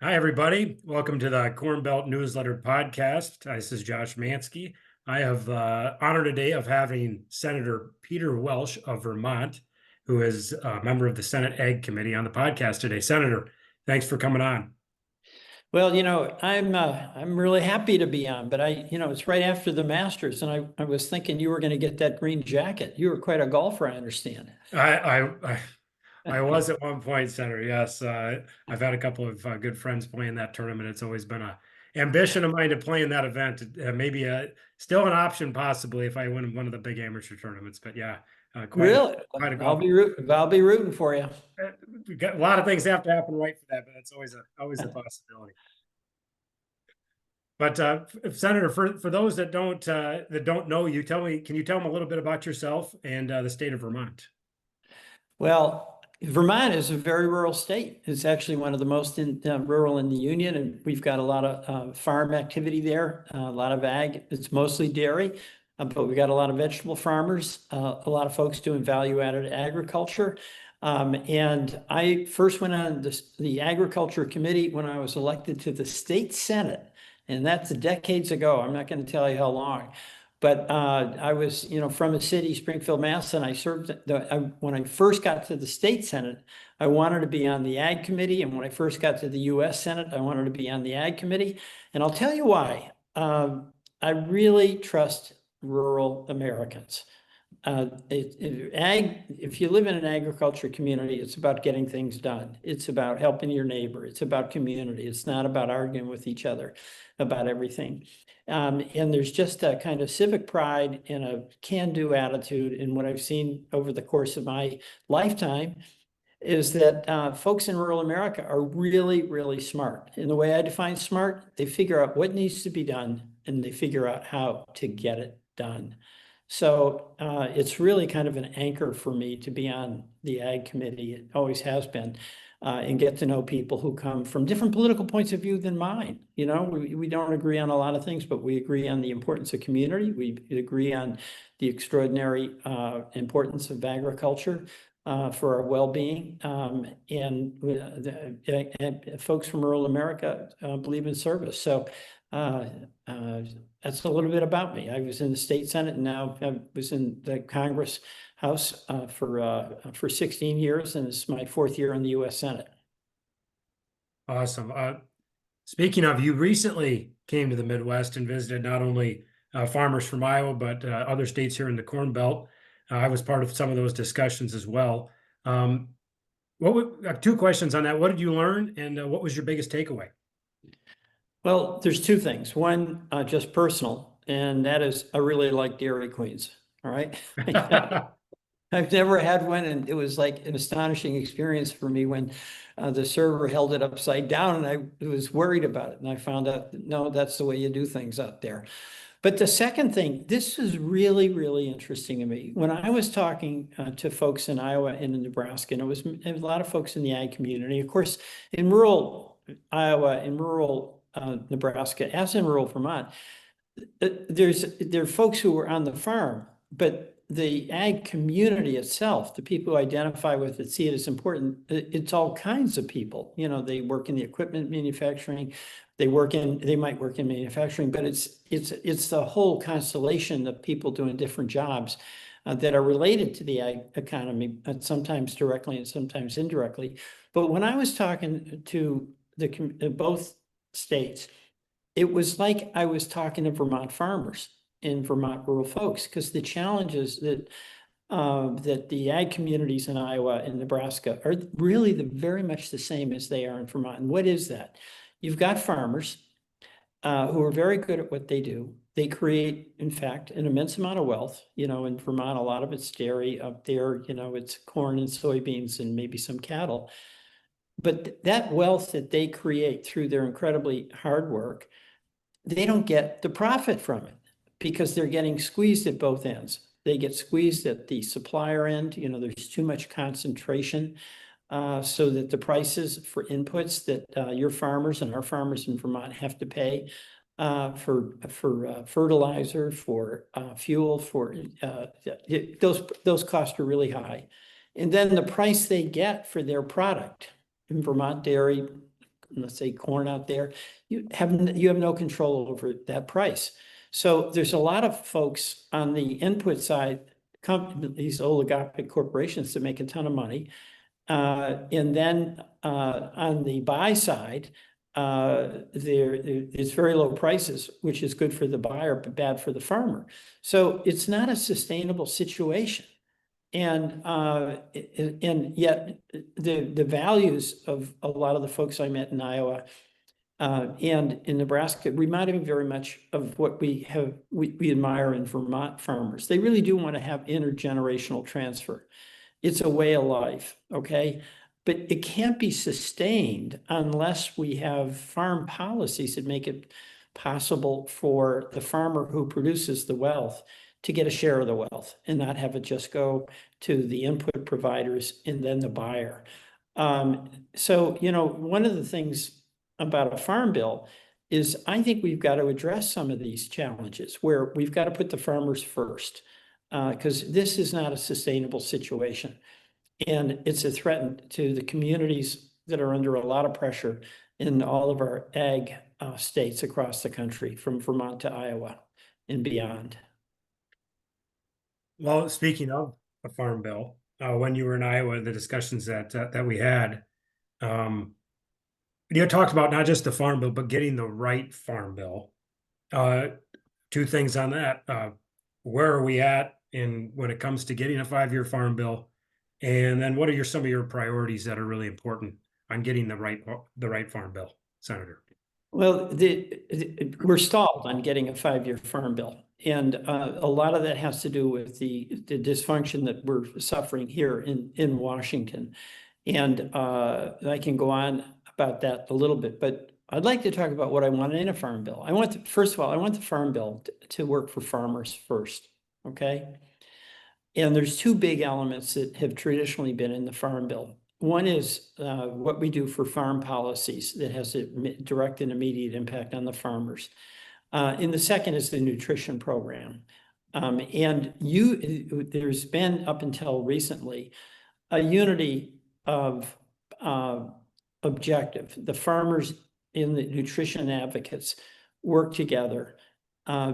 Hi, everybody. Welcome to the Corn Belt Newsletter podcast. This is Josh Mansky. I have the honor today of having Senator Peter Welch of Vermont, who is a member of the Senate Ag Committee, on the podcast today. Senator, thanks for coming on. Well, I'm really happy to be on, but it's right after the Masters, and I was thinking you were going to get that green jacket. You were quite a golfer, I understand. I was at one point, Senator. Yes, I've had a couple of good friends playing that tournament. It's always been a ambition of mine to play in that event. Maybe still an option possibly if I win one of the big amateur tournaments. But yeah, Really? quite a I'll golf. be rooting for you. A lot of things have to happen right for that, but it's always a possibility. But Senator, for those that don't know you, can you tell them a little bit about yourself and the state of Vermont? Well, Vermont is a very rural state. It's actually one of the most rural in the union, and we've got a lot of farm activity there, a lot of ag. It's mostly dairy, but we got a lot of vegetable farmers, a lot of folks doing value-added agriculture. And I first went on the Agriculture Committee when I was elected to the state Senate, and that's decades ago. I'm not going to tell you how long. But I was, from a city, Springfield, Mass, and I served. When I first got to the state Senate, I wanted to be on the Ag Committee, and when I first got to the U.S. Senate, I wanted to be on the Ag Committee, and I'll tell you why. I really trust rural Americans. If you live in an agriculture community, it's about getting things done. It's about helping your neighbor. It's about community. It's not about arguing with each other about everything. And there's just a kind of civic pride and a can-do attitude. And what I've seen over the course of my lifetime is that folks in rural America are really, really smart. And the way I define smart, they figure out what needs to be done and they figure out how to get it done. So it's really kind of an anchor for me to be on the Ag Committee. It always has been. And get to know people who come from different political points of view than mine. We don't agree on a lot of things, but we agree on the importance of community. We agree on the extraordinary importance of agriculture for our well-being. And folks from rural America believe in service. So that's a little bit about me. I was in the state Senate, and now I was in the Congress House for 16 years, and it's my fourth year in the U.S. Senate. Awesome. Speaking of, you recently came to the Midwest and visited not only farmers from Iowa, but other states here in the Corn Belt. I was part of some of those discussions as well. Two questions on that. What did you learn, and what was your biggest takeaway? Well, there's two things. One, just personal, and that is I really like Dairy Queens. All right. I've never had one, and it was like an astonishing experience for me when the server held it upside down, and I was worried about it. And I found out, no, that's the way you do things out there. But the second thing, this is really, really interesting to me. When I was talking to folks in Iowa and in Nebraska, and it was a lot of folks in the ag community, of course, in rural Iowa, in rural Nebraska, as in rural Vermont, there are folks who were on the farm, but the ag community itself, the people who identify with it, see it as important. It's all kinds of people. They work in the equipment manufacturing, they might work in manufacturing, but it's the whole constellation of people doing different jobs that are related to the ag economy, sometimes directly and sometimes indirectly. But when I was talking to both states, it was like I was talking to Vermont farmers and Vermont rural folks, because the challenges that the ag communities in Iowa and Nebraska are really very much the same as they are in Vermont. And what is that? You've got farmers who are very good at what they do. They create, in fact, an immense amount of wealth. In Vermont, a lot of it's dairy. Up there, it's corn and soybeans and maybe some cattle. But that wealth that they create through their incredibly hard work, they don't get the profit from it because they're getting squeezed at both ends. They get squeezed at the supplier end. There's too much concentration so that the prices for inputs that your farmers and our farmers in Vermont have to pay for fertilizer, for fuel, those costs are really high. And then the price they get for their product in Vermont dairy, let's say corn out there, you have no control over that price. So there's a lot of folks on the input side, these oligopoly corporations that make a ton of money. And then on the buy side, it's very low prices, which is good for the buyer, but bad for the farmer. So it's not a sustainable situation. And yet the values of a lot of the folks I met in Iowa and in Nebraska reminded me very much of what we admire in Vermont farmers. They really do want to have intergenerational transfer. It's a way of life, okay? But it can't be sustained unless we have farm policies that make it possible for the farmer who produces the wealth to get a share of the wealth and not have it just go to the input providers and then the buyer. So, one of the things about a farm bill is I think we've got to address some of these challenges where we've got to put the farmers first, because this is not a sustainable situation. And it's a threat to the communities that are under a lot of pressure in all of our ag states across the country, from Vermont to Iowa and beyond. Well, speaking of a farm bill, when you were in Iowa, the discussions that we had, you talked about not just the farm bill, but getting the right farm bill. Two things on that. Where are we at when it comes to getting a 5-year farm bill? And then what are some of your priorities that are really important on getting the right farm bill, Senator? Well, we're stalled on getting a 5-year farm bill. And a lot of that has to do with the dysfunction that we're suffering here in Washington. And I can go on about that a little bit, but I'd like to talk about what I want in a farm bill. First of all, I want the farm bill to work for farmers first, okay? And there's two big elements that have traditionally been in the farm bill. One is what we do for farm policies that has a direct and immediate impact on the farmers. And the second is the nutrition program. And there's been, up until recently, a unity of objective. The farmers and the nutrition advocates work together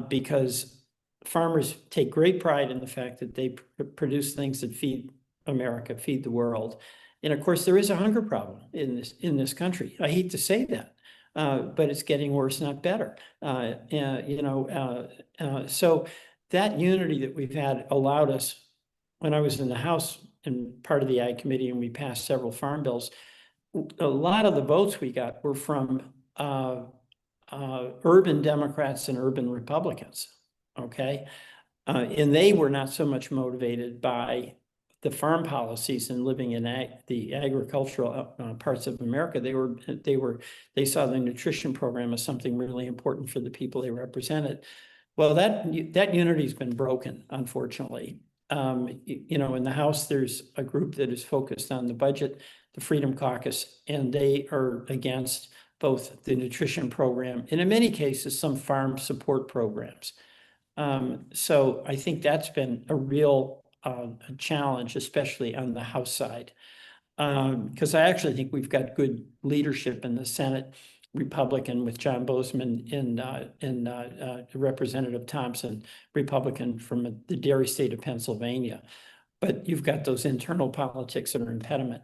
because farmers take great pride in the fact that they produce things that feed America, feed the world. And of course, there is a hunger problem in this country. I hate to say that, but it's getting worse, not better. So that unity that we've had allowed us, when I was in the House and part of the Ag Committee and we passed several farm bills, a lot of the votes we got were from urban Democrats and urban Republicans, okay? And they were not so much motivated by the farm policies and living in the agricultural parts of America. They saw the nutrition program as something really important for the people they represented. Well, that unity's been broken, unfortunately. In the House, there's a group that is focused on the budget, the Freedom Caucus, and they are against both the nutrition program and in many cases, some farm support programs. So I think that's been a real challenge, especially on the House side, because I actually think we've got good leadership in the Senate, Republican with John Bozeman and Representative Thompson, Republican from the dairy state of Pennsylvania. But you've got those internal politics that are an impediment.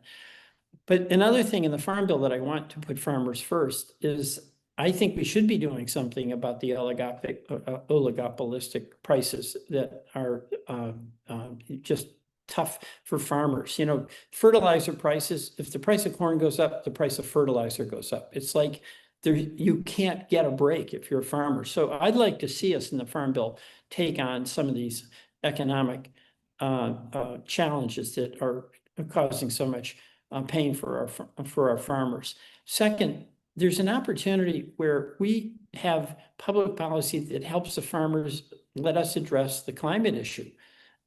But another thing in the Farm Bill that I want to put farmers first is I think we should be doing something about the oligopolistic prices that are just tough for farmers. Fertilizer prices, if the price of corn goes up, the price of fertilizer goes up. It's like you can't get a break if you're a farmer. So I'd like to see us in the Farm Bill take on some of these economic challenges that are causing so much pain for our farmers. Second, there's an opportunity where we have public policy that helps the farmers let us address the climate issue.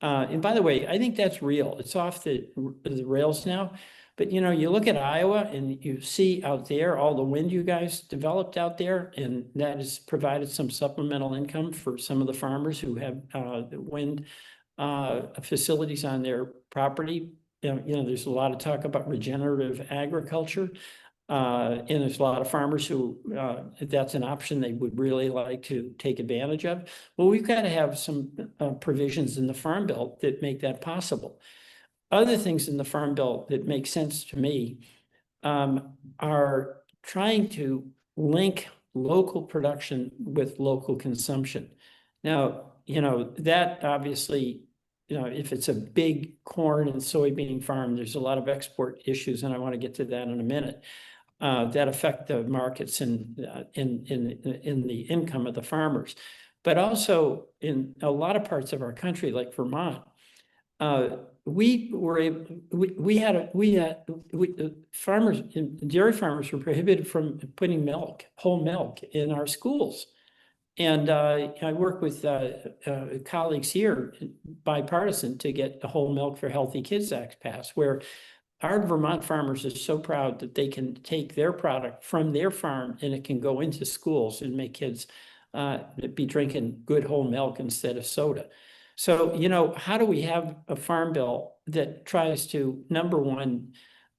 And by the way, I think that's real. It's off the rails now. But you look at Iowa and you see out there all the wind you guys developed out there, and that has provided some supplemental income for some of the farmers who have wind facilities on their property. There's a lot of talk about regenerative agriculture. And there's a lot of farmers who, that's an option they would really like to take advantage of. Well, we've got to have some provisions in the Farm Bill that make that possible. Other things in the Farm Bill that make sense to me are trying to link local production with local consumption. Now, that obviously, if it's a big corn and soybean farm, there's a lot of export issues, and I want to get to that in a minute, that affect the markets and in the income of the farmers. But also in a lot of parts of our country, like Vermont, farmers, dairy farmers were prohibited from putting whole milk in our schools. And I work with colleagues here, bipartisan, to get the Whole Milk for Healthy Kids Act passed, where our Vermont farmers are so proud that they can take their product from their farm and it can go into schools and make kids be drinking good whole milk instead of soda. So, how do we have a farm bill that tries to, number one,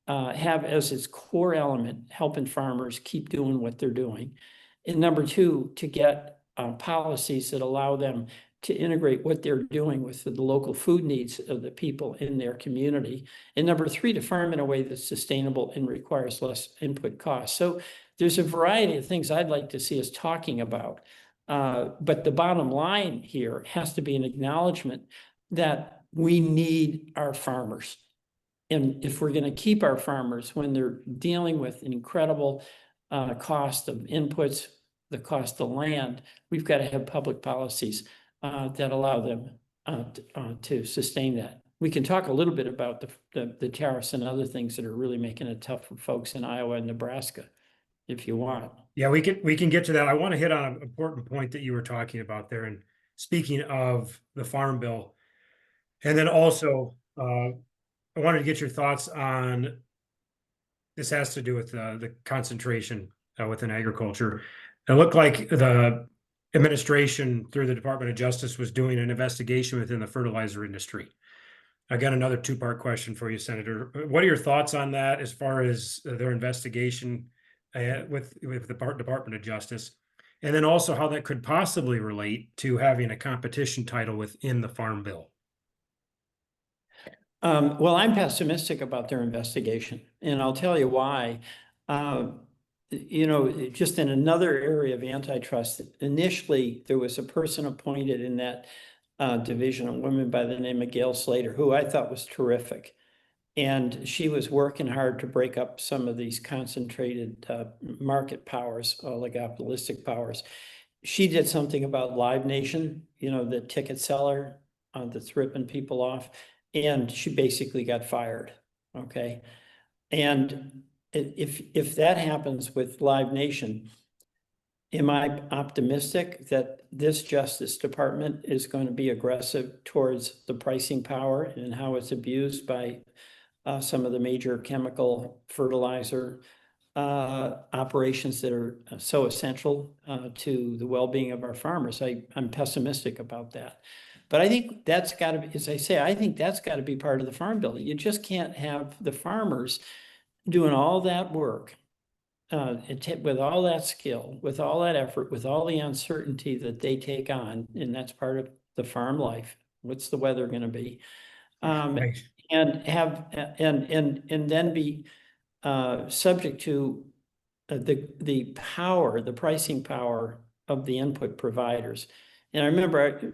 have as its core element helping farmers keep doing what they're doing, and number two, to get policies that allow them to integrate what they're doing with the local food needs of the people in their community, and number three, to farm in a way that's sustainable and requires less input costs. So there's a variety of things I'd like to see us talking about. But the bottom line here has to be an acknowledgement that we need our farmers. And if we're going to keep our farmers when they're dealing with an incredible cost of inputs, the cost of land, we've got to have public policies that allow them to sustain that. We can talk a little bit about the tariffs and other things that are really making it tough for folks in Iowa and Nebraska, if you want. Yeah, we can get to that. I want to hit on an important point that you were talking about there. And speaking of the Farm Bill, and then also I wanted to get your thoughts on, this has to do with the concentration within agriculture. It looked like the administration through the Department of Justice was doing an investigation within the fertilizer industry. Again, another two-part question for you, Senator. What are your thoughts on that as far as their investigation with the Department of Justice? And then also how that could possibly relate to having a competition title within the Farm Bill. Well, I'm pessimistic about their investigation, and I'll tell you why. Just in another area of antitrust, initially there was a person appointed in that division, a woman by the name of Gail Slater, who I thought was terrific. And she was working hard to break up some of these concentrated market powers, oligopolistic powers. She did something about Live Nation, the ticket seller that's ripping people off, and she basically got fired. Okay. And if that happens with Live Nation, am I optimistic that this Justice Department is going to be aggressive towards the pricing power and how it's abused by some of the major chemical fertilizer operations that are so essential to the well-being of our farmers? I'm pessimistic about that. But I think that's got to be, as I say, I think that's got to be part of the Farm Bill. You just can't have the farmers doing all that work with all that skill, with all that effort, with all the uncertainty that they take on, and that's part of the farm life. What's the weather going to be? Right. And then be subject to the pricing power of the input providers. And I remember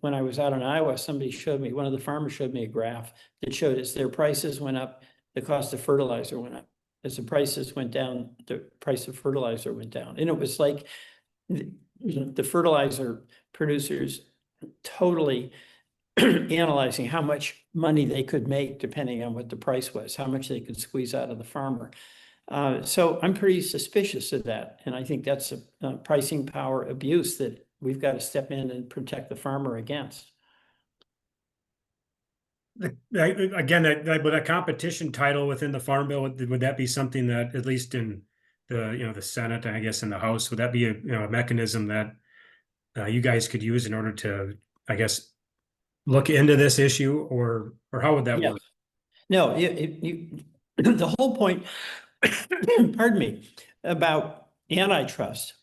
when I was out in Iowa, one of the farmers showed me a graph that showed as their prices went up, the cost of fertilizer went up. As the prices went down, the price of fertilizer went down. And it was like the fertilizer producers totally analyzing how much money they could make depending on what the price was, how much they could squeeze out of the farmer. So I'm pretty suspicious of that. And I think that's a pricing power abuse that we've got to step in and protect the farmer against. Again, with a competition title within the Farm Bill, would that be something that, at least in the Senate, and I guess in the House, would that be a mechanism that you guys could use in order to, I guess, look into this issue, or how would that work? No, the whole point pardon me, about antitrust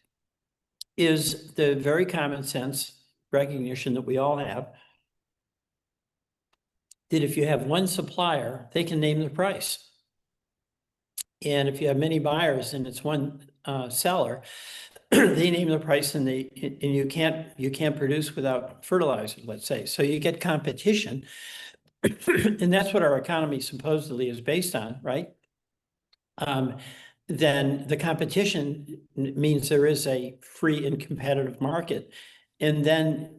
is the very common sense recognition that we all have that if you have one supplier, they can name the price. And if you have many buyers and it's one seller, they name the price and you can't produce without fertilizer, let's say. So you get competition. And that's what our economy supposedly is based on, right? Then the competition means there is a free and competitive market. And then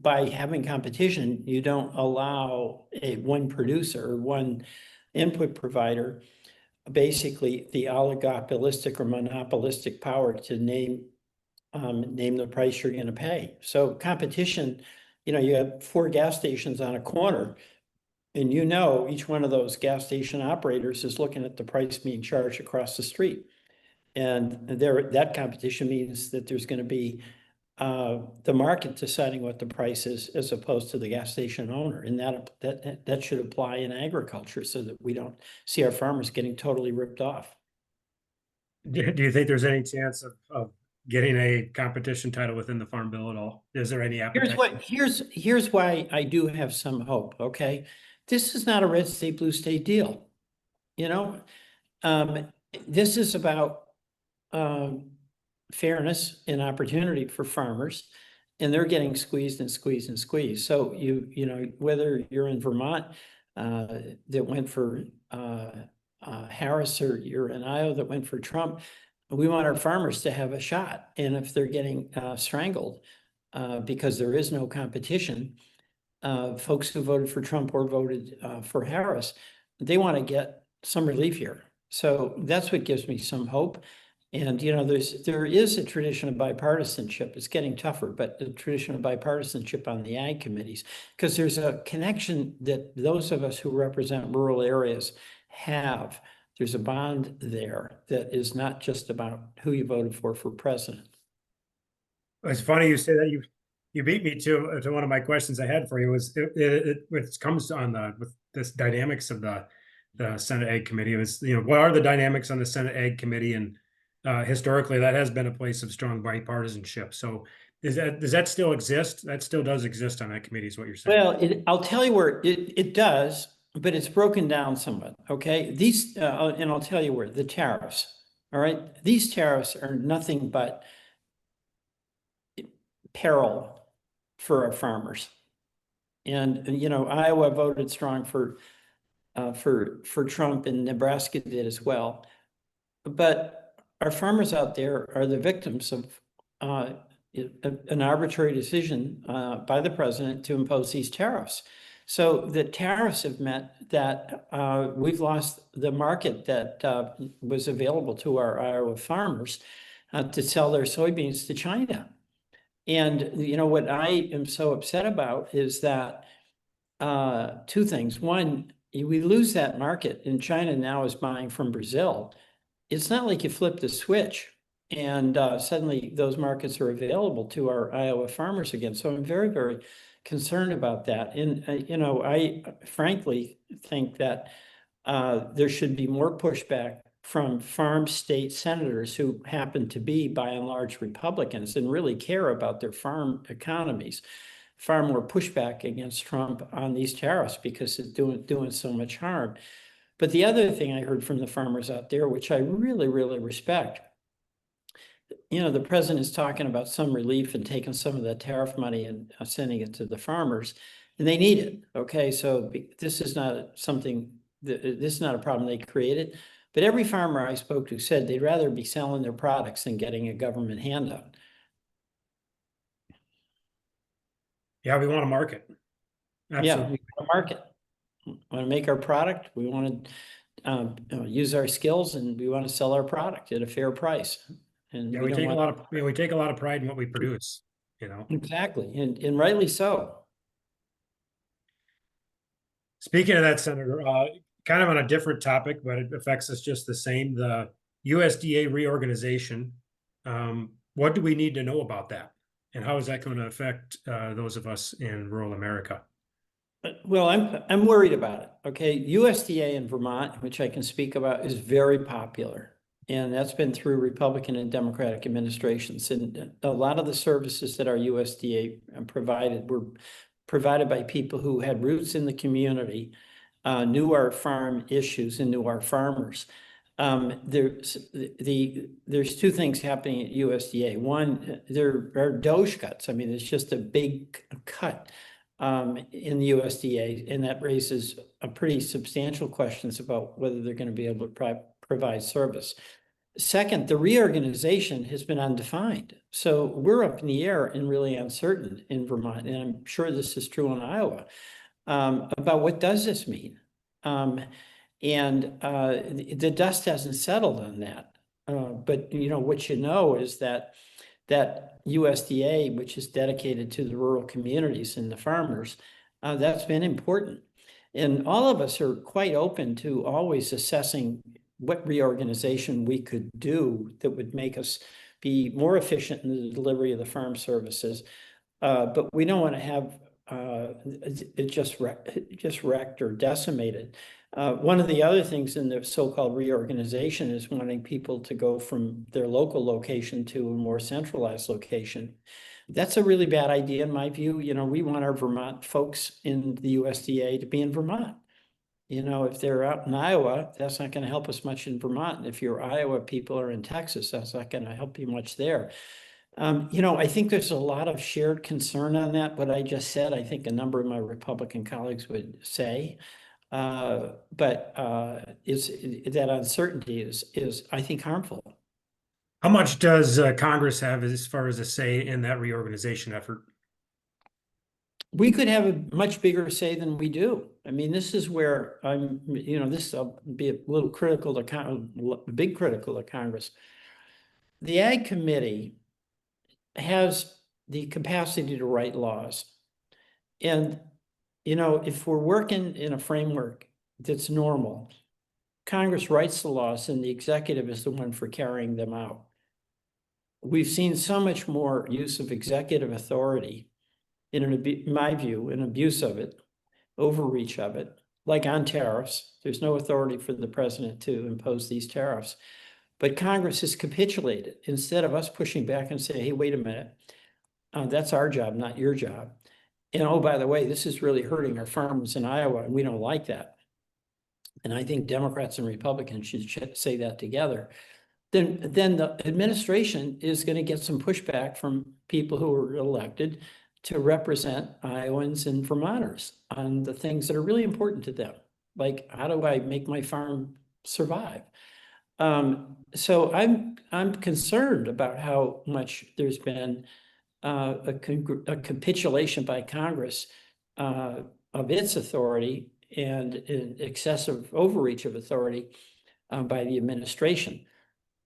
by having competition, you don't allow one producer or one input provider, basically the oligopolistic or monopolistic power to name the price you're going to pay. So competition, you have 4 gas stations on a corner, and each one of those gas station operators is looking at the price being charged across the street. And that competition means that there's going to be the market deciding what the price is as opposed to the gas station owner. And that should apply in agriculture so that we don't see our farmers getting totally ripped off. Do you think there's any chance of getting a competition title within the Farm Bill at all? Is there any appetite? Here's why I do have some hope, okay? This is not a red state, blue state deal. This is about fairness and opportunity for farmers, and they're getting squeezed and squeezed and squeezed. So whether you're in Vermont that went for Harris, or you're in Iowa that went for Trump, we want our farmers to have a shot. And if they're getting strangled because there is no competition, folks who voted for Trump or voted for Harris, they want to get some relief here. So that's what gives me some hope. And there is a tradition of bipartisanship. It's getting tougher, but the tradition of bipartisanship on the ag committees, because there's a connection that those of us who represent rural areas have. There's a bond there that is not just about who you voted for president. It's funny you say that. You beat me to one of my questions I had for you. Was it comes on with this dynamics of the Senate Ag Committee. It was what are the dynamics on the Senate Ag Committee, and historically that has been a place of strong bipartisanship. So does that still exist? That still does exist on that committee, is what you're saying? Well, I'll tell you where it does, but it's broken down somewhat. Okay, and I'll tell you where the tariffs. All right, these tariffs are nothing but peril for our farmers. And Iowa voted strong for Trump, and Nebraska did as well. But our farmers out there are the victims of an arbitrary decision by the president to impose these tariffs. So the tariffs have meant that we've lost the market that was available to our Iowa farmers to sell their soybeans to China. And what I am so upset about is that 2 things. One, we lose that market, and China now is buying from Brazil. It's not like you flip the switch and suddenly those markets are available to our Iowa farmers again. So I'm very, very concerned about that. And, I frankly think that there should be more pushback from farm state senators who happen to be, by and large, Republicans and really care about their farm economies. Far more pushback against Trump on these tariffs because it's doing so much harm. But the other thing I heard from the farmers out there, which I really, really respect, the president is talking about some relief and taking some of that tariff money and sending it to the farmers, and they need it. Okay, so this is not a problem they created. But every farmer I spoke to said they'd rather be selling their products than getting a government handout. Yeah, we want a market. Absolutely. Yeah, we want a market. We want to make our product. We want to use our skills, and we want to sell our product at a fair price. And yeah, we take a lot of pride in what we produce. Exactly, and rightly so. Speaking of that, Senator, kind of on a different topic, but it affects us just the same. The USDA reorganization. What do we need to know about that, and how is that going to affect those of us in rural America? Well, I'm worried about it. Okay, USDA in Vermont, which I can speak about, is very popular. And that's been through Republican and Democratic administrations. And a lot of the services that our USDA provided were provided by people who had roots in the community, knew our farm issues and knew our farmers. There's two things happening at USDA. One, there are Doge cuts. I mean, it's just a big cut in the USDA, and that raises a pretty substantial questions about whether they're going to be able to provide service. Second, the reorganization has been undefined. So we're up in the air and really uncertain in Vermont, and I'm sure this is true in Iowa, about what does this mean? The dust hasn't settled on that. But what is that USDA, which is dedicated to the rural communities and the farmers, that's been important. And all of us are quite open to always assessing what reorganization we could do that would make us be more efficient in the delivery of the farm services. But we don't want to have it just wrecked or decimated. One of the other things in the so-called reorganization is wanting people to go from their local location to a more centralized location. That's a really bad idea in my view. We want our Vermont folks in the USDA to be in Vermont. If they're out in Iowa, that's not going to help us much in Vermont. And if your Iowa people are in Texas, that's not going to help you much there. I think there's a lot of shared concern on that. What I just said, I think a number of my Republican colleagues would say. But that uncertainty is, I think, harmful. How much does Congress have as far as a say in that reorganization effort? We could have a much bigger say than we do. I mean, this is where I'll be a little critical to big critical to Congress. The Ag Committee has the capacity to write laws. And, if we're working in a framework that's normal, Congress writes the laws and the executive is the one for carrying them out. We've seen so much more use of executive authority, in my view, an abuse of it, overreach of it, like on tariffs. There's no authority for the president to impose these tariffs. But Congress has capitulated. Instead of us pushing back and say, hey, wait a minute, that's our job, not your job. And oh, by the way, this is really hurting our farmers in Iowa, and we don't like that. And I think Democrats and Republicans should say that together. Then the administration is going to get some pushback from people who were elected to represent Iowans and Vermonters on the things that are really important to them. Like, how do I make my farm survive? So I'm concerned about how much there's been a capitulation by Congress of its authority and excessive overreach of authority by the administration.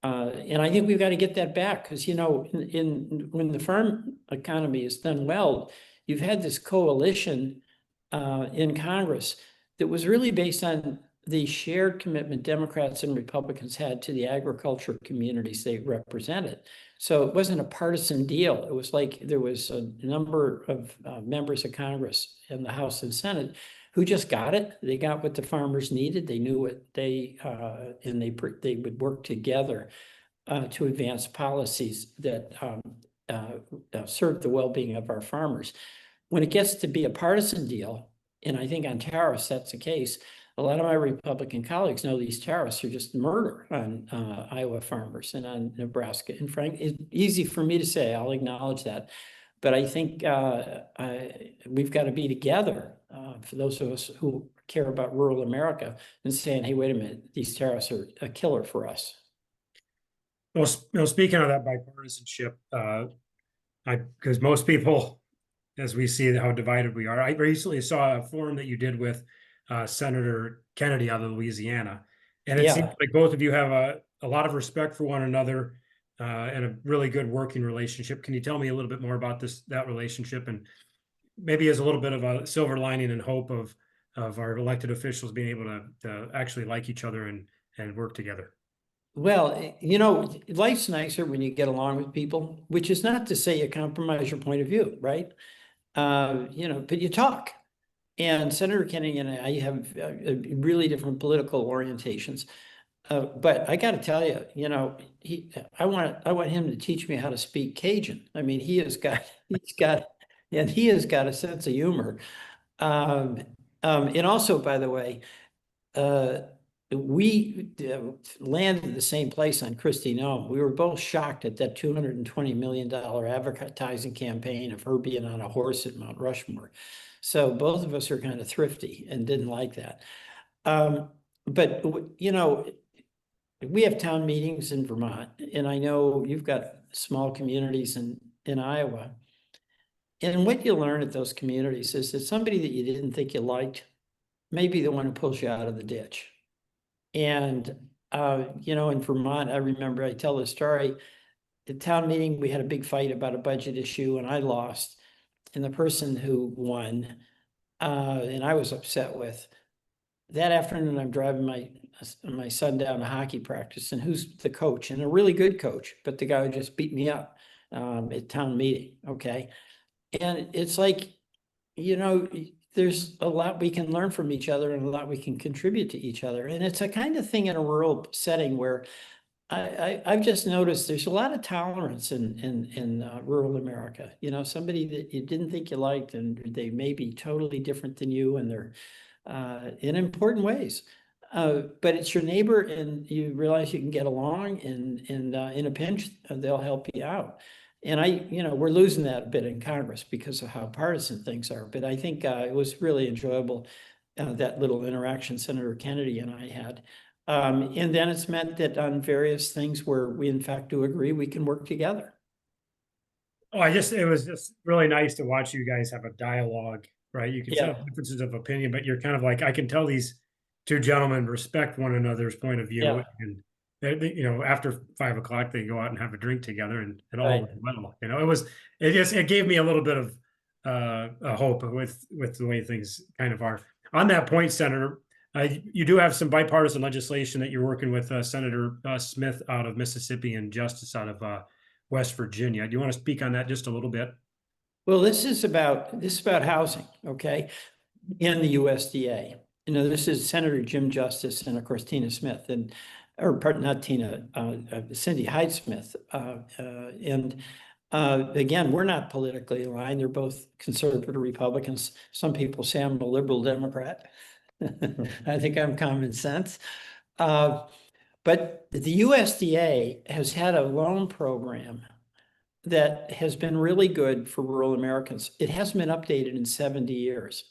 And I think we've got to get that back because, when the farm economy is done well, you've had this coalition in Congress that was really based on the shared commitment Democrats and Republicans had to the agriculture communities they represented. So it wasn't a partisan deal. It was like there was a number of members of Congress in the House and Senate who just got it. They got what the farmers needed. They knew what they would work together to advance policies that serve the well-being of our farmers. When it gets to be a partisan deal, and I think on tariffs that's the case, a lot of my Republican colleagues know these tariffs are just murder on Iowa farmers and on Nebraska. And Frank, it's easy for me to say, I'll acknowledge that. But I think we've got to be together for those of us who care about rural America and saying, hey, wait a minute, these tariffs are a killer for us. Well, speaking of that bipartisanship, because most people, as we see how divided we are, I recently saw a forum that you did with Senator Kennedy out of Louisiana. And it seems like both of you have a lot of respect for one another and a really good working relationship. Can you tell me a little bit more about that relationship, and maybe as a little bit of a silver lining and hope of our elected officials being able to actually like each other and work together? Well, life's nicer when you get along with people, which is not to say you compromise your point of view, right? But you talk. And Senator Kennedy and I have really different political orientations. But I got to tell you, I want him to teach me how to speak Cajun. I mean, he has got a sense of humor. Um, and also, by the way, uh, we landed the same place on Christine Elm. We were both shocked at that $220 million advertising campaign of her being on a horse at Mount Rushmore. So both of us are kind of thrifty and didn't like that. But we have town meetings in Vermont, and I know you've got small communities in Iowa. And what you learn at those communities is that somebody that you didn't think you liked may be the one who pulls you out of the ditch. And, in Vermont, I remember I tell the story, at town meeting, we had a big fight about a budget issue and I lost. And the person who won, and I was upset with, that afternoon, I'm driving my son down to hockey practice, and who's the coach? And a really good coach, but the guy who just beat me up at town meeting. Okay. And it's like, there's a lot we can learn from each other and a lot we can contribute to each other. And it's a kind of thing in a rural setting where I've just noticed there's a lot of tolerance in rural America. Somebody that you didn't think you liked, and they may be totally different than you, and they're in important ways. But it's your neighbor, and you realize you can get along, and in a pinch, they'll help you out. And we're losing that a bit in Congress because of how partisan things are. But I think it was really enjoyable, that little interaction Senator Kennedy and I had. And then it's meant that on various things where we in fact do agree, we can work together. Oh, it was just really nice to watch you guys have a dialogue, right? You can Yeah, have differences of opinion, but you're kind of like, I can tell these two gentlemen respect one another's point of view. yeah, And after 5 o'clock, they go out and have a drink together, and it all right. went well. It gave me a little bit of a hope with the way things kind of are. On that point, Senator, you do have some bipartisan legislation that you're working with Senator Smith out of Mississippi and Justice out of West Virginia. Do you want to speak on that just a little bit? Well, this is about housing, okay, in the USDA. This is Senator Jim Justice and of course Tina Smith, not Tina, Cindy Hyde-Smith. And again, we're not politically aligned. They're both conservative Republicans. Some people say I'm a liberal Democrat. I think I'm common sense. But the USDA has had a loan program that has been really good for rural Americans. It hasn't been updated in 70 years.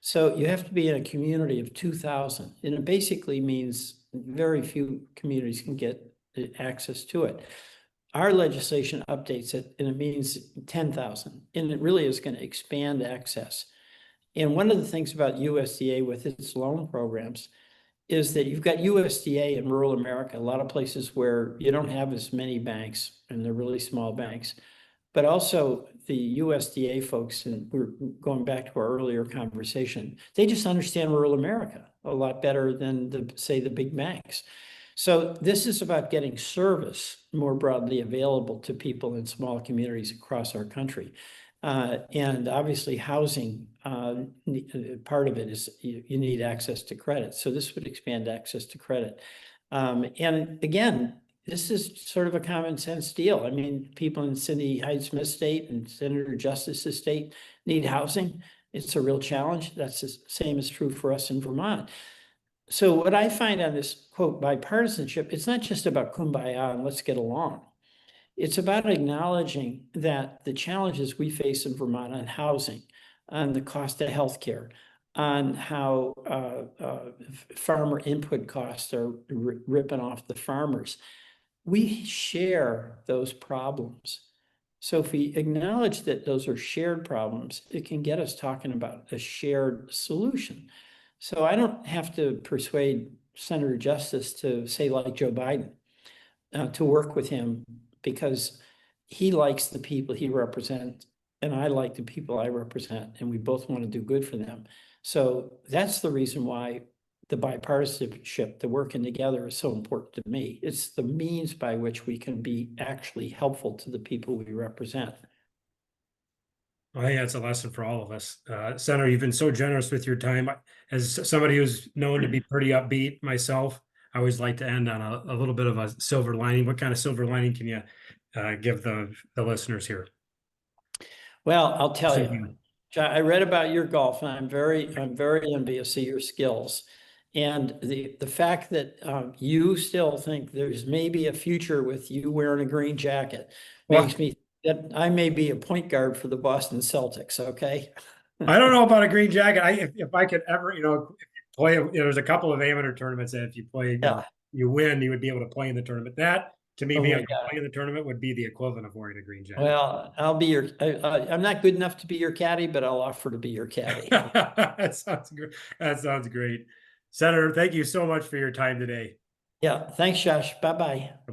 So you have to be in a community of 2,000, and it basically means very few communities can get access to it. Our legislation updates it, and it means 10,000, and it really is going to expand access. And one of the things about USDA with its loan programs is that you've got USDA in rural America, a lot of places where you don't have as many banks, and they're really small banks. But also the USDA folks, and we're going back to our earlier conversation, they just understand rural America a lot better than the big banks. So this is about getting service more broadly available to people in small communities across our country. And obviously housing, part of it is you need access to credit. So this would expand access to credit. And again, this is sort of a common sense deal. I mean, people in Cindy Hyde-Smith's state and Senator Justice's state need housing. It's a real challenge. That's the same is true for us in Vermont. So what I find on this quote bipartisanship, it's not just about kumbaya and let's get along. It's about acknowledging that the challenges we face in Vermont on housing, on the cost of healthcare, on how farmer input costs are ripping off the farmers. We share those problems. So if we acknowledge that those are shared problems, it can get us talking about a shared solution. So I don't have to persuade Senator Justice to say like Joe Biden, to work with him because he likes the people he represents and I like the people I represent, and we both want to do good for them. So that's the reason why the bipartisanship, the working together is so important to me. It's the means by which we can be actually helpful to the people we represent. I think that's a lesson for all of us. Senator, you've been so generous with your time. As somebody who's known to be pretty upbeat myself, I always like to end on a little bit of a silver lining. What kind of silver lining can you give the listeners here? Well, I'll tell you, You. I read about your golf, and I'm very envious of your skills. And the fact that you still think there's maybe a future with you wearing a green jacket Well, makes me that I may be a point guard for the Boston Celtics. Okay. I don't know about a green jacket. If I could ever, if you play, there's a couple of amateur tournaments that if you play, Yeah. you win, you would be able to play in the tournament. That to me, Oh being my able to God. play in the tournament would be the equivalent of wearing a green jacket. Well, I'll be I'm not good enough to be your caddy, but I'll offer to be your caddy. That sounds great. That sounds great. Senator, thank you so much for your time today. Yeah. Thanks, Josh. Bye-bye.